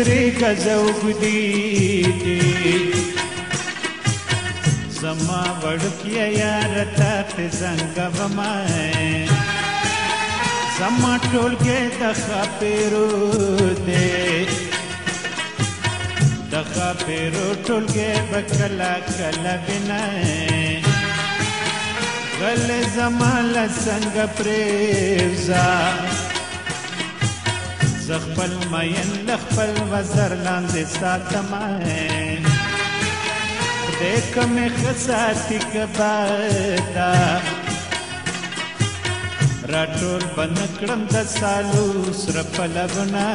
درې ګزه اوږدې دي زما وړکیه یاره تا پې زنګومه زما ټولګی د ښاپېرو دی د ښاپېرو ټولګی به کله کله وینئ غلې زما له څنګه پرېوځه زه خپل مین له خپل وزر لاندې ساتمه خدای که مې ښه ساتي که بده راټول به نه کړم د سالو سره پلونه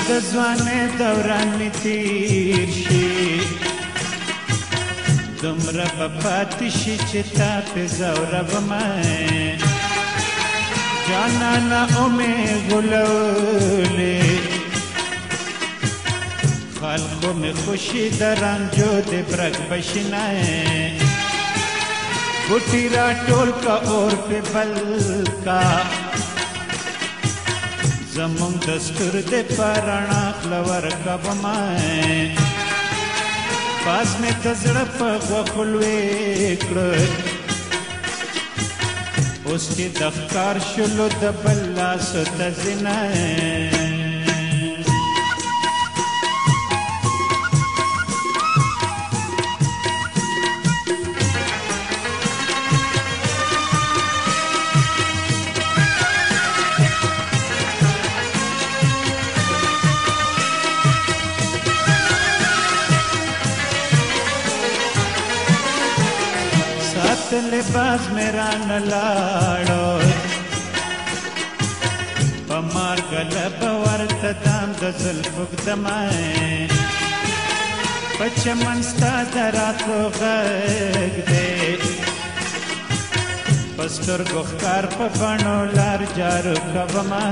د ځوانۍ دوران مې تېر شي دومره به پاتې شي چې تا پې ځورومه جانانه اومې غولولې خلقو مې خوشي د رانجو د برګ بشینه بوټي راټول کا اور پې بل کا زمونږ دستور د پرانا خلور کبمه پاس مې د زړه په غوښو لوی کړ اوس چې د ښکار شولو د بل لاسو ته زینه لباس میرا نلاړو په مارګ لب ورته دام د زلفو ږدمه په چمن ستا د راتلو غږ دی په سترګو ښکار په بڼو لار جارو کومه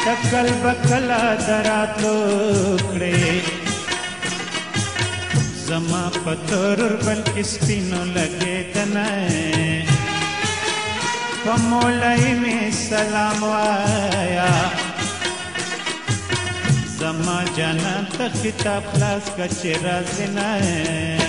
ټکل به کله د راتلو کړې زما په ترور بلکې سپینو لګېدنه په مولای مې سلام وایا زما جانان ته خطاب خلاص که چې راځې نه